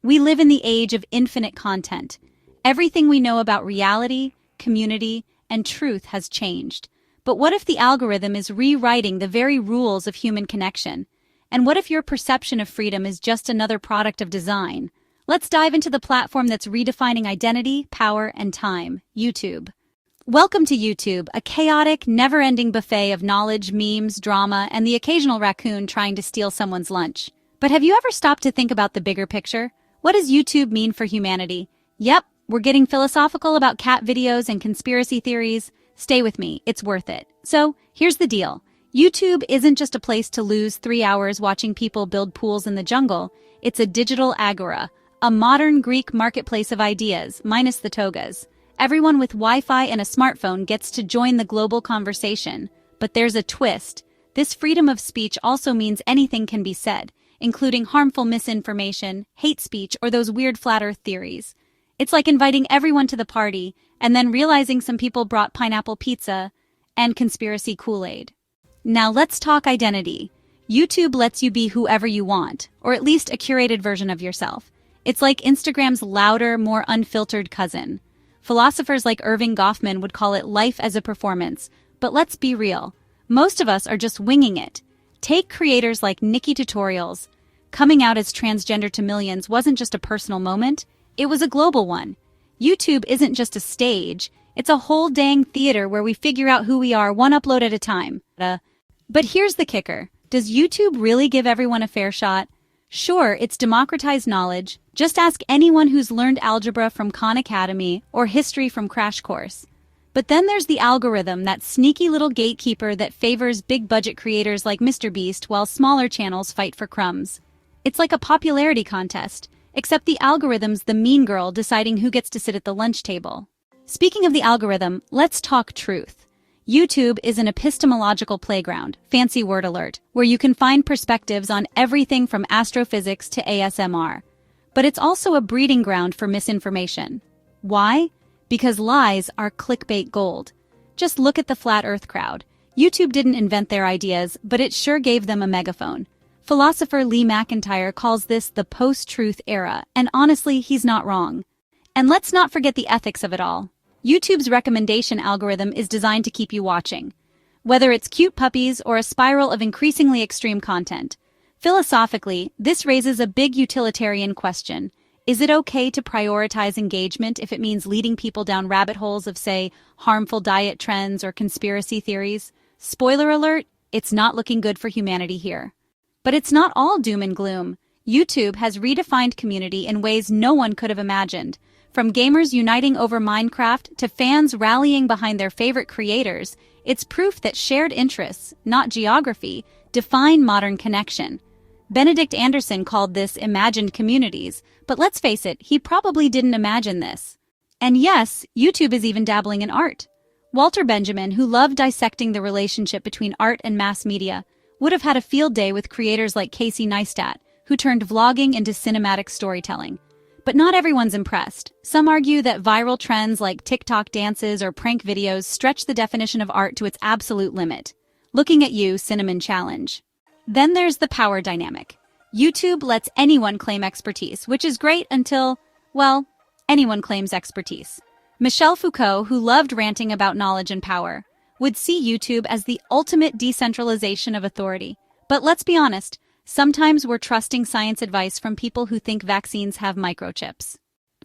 We live in the age of infinite content. Everything we know about reality, community, and truth has changed. But what if the algorithm is rewriting the very rules of human connection? And what if your perception of freedom is just another product of design? Let's dive into the platform that's redefining identity, power, and time, YouTube. Welcome to YouTube, a chaotic, never-ending buffet of knowledge, memes, drama, and the occasional raccoon trying to steal someone's lunch. But have you ever stopped to think about the bigger picture? What does YouTube mean for humanity? Yep, we're getting philosophical about cat videos and conspiracy theories. Stay with me, it's worth it. So, here's the deal. YouTube isn't just a place to lose 3 hours watching people build pools in the jungle. It's a digital agora, a modern Greek marketplace of ideas, minus the togas. Everyone with Wi-Fi and a smartphone gets to join the global conversation. But there's a twist. This freedom of speech also means anything can be said, including harmful misinformation, hate speech, or those weird flat earth theories. It's like inviting everyone to the party and then realizing some people brought pineapple pizza and conspiracy Kool-Aid. Now let's talk identity. YouTube lets you be whoever you want, or at least a curated version of yourself. It's like Instagram's louder, more unfiltered cousin. Philosophers like Irving Goffman would call it life as a performance, but let's be real. Most of us are just winging it. Take creators like Nikki Tutorials. Coming out as transgender to millions wasn't just a personal moment, it was a global one. YouTube isn't just a stage, it's a whole dang theater where we figure out who we are one upload at a time. But here's the kicker. Does YouTube really give everyone a fair shot? Sure, it's democratized knowledge. Just ask anyone who's learned algebra from Khan Academy or history from Crash Course. But then there's the algorithm, that sneaky little gatekeeper that favors big-budget creators like MrBeast while smaller channels fight for crumbs. It's like a popularity contest, except the algorithm's the mean girl deciding who gets to sit at the lunch table. Speaking of the algorithm, let's talk truth. YouTube is an epistemological playground, fancy word alert, where you can find perspectives on everything from astrophysics to ASMR. But it's also a breeding ground for misinformation. Why? Because lies are clickbait gold. Just look at the flat earth crowd. YouTube didn't invent their ideas, but it sure gave them a megaphone. Philosopher Lee McIntyre calls this the post-truth era, and honestly, he's not wrong. And let's not forget the ethics of it all. YouTube's recommendation algorithm is designed to keep you watching, whether it's cute puppies or a spiral of increasingly extreme content. Philosophically, this raises a big utilitarian question. Is it okay to prioritize engagement if it means leading people down rabbit holes of, say, harmful diet trends or conspiracy theories? Spoiler alert, it's not looking good for humanity here. But it's not all doom and gloom. YouTube has redefined community in ways no one could have imagined. From gamers uniting over Minecraft to fans rallying behind their favorite creators, it's proof that shared interests, not geography, define modern connection. Benedict Anderson called this imagined communities, but let's face it, he probably didn't imagine this. And yes, YouTube is even dabbling in art. Walter Benjamin, who loved dissecting the relationship between art and mass media, would have had a field day with creators like Casey Neistat, who turned vlogging into cinematic storytelling. But not everyone's impressed. Some argue that viral trends like TikTok dances or prank videos stretch the definition of art to its absolute limit. Looking at you, Cinnamon Challenge. Then there's the power dynamic. YouTube lets anyone claim expertise, which is great until, well, anyone claims expertise. Michel Foucault, who loved ranting about knowledge and power, would see YouTube as the ultimate decentralization of authority. But let's be honest, sometimes we're trusting science advice from people who think vaccines have microchips.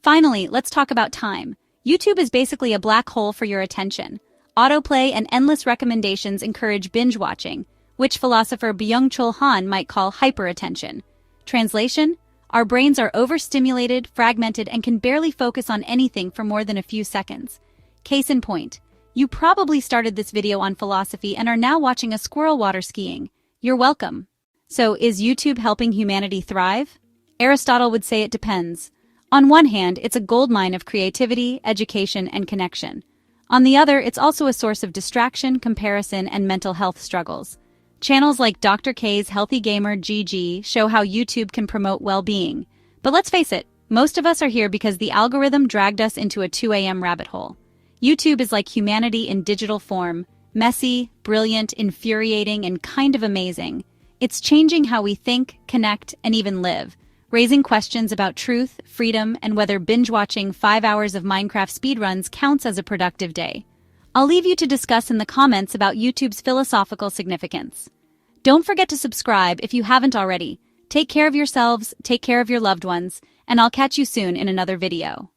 Finally, let's talk about time. YouTube is basically a black hole for your attention. Autoplay and endless recommendations encourage binge watching, which philosopher Byung-Chul Han might call hyperattention. Translation? Our brains are overstimulated, fragmented, and can barely focus on anything for more than a few seconds. Case in point, you probably started this video on philosophy and are now watching a squirrel water skiing. You're welcome. So, is YouTube helping humanity thrive? Aristotle would say it depends. On one hand, it's a goldmine of creativity, education, and connection. On the other, it's also a source of distraction, comparison, and mental health struggles. Channels like Dr. K's Healthy Gamer GG show how YouTube can promote well-being. But let's face it, most of us are here because the algorithm dragged us into a 2 a.m. rabbit hole. YouTube is like humanity in digital form, messy, brilliant, infuriating, and kind of amazing. It's changing how we think, connect, and even live. raising questions about truth, freedom, and whether binge-watching 5 hours of Minecraft speedruns counts as a productive day. I'll leave you to discuss in the comments about YouTube's philosophical significance. Don't forget to subscribe if you haven't already. Take care of yourselves, take care of your loved ones, and I'll catch you soon in another video.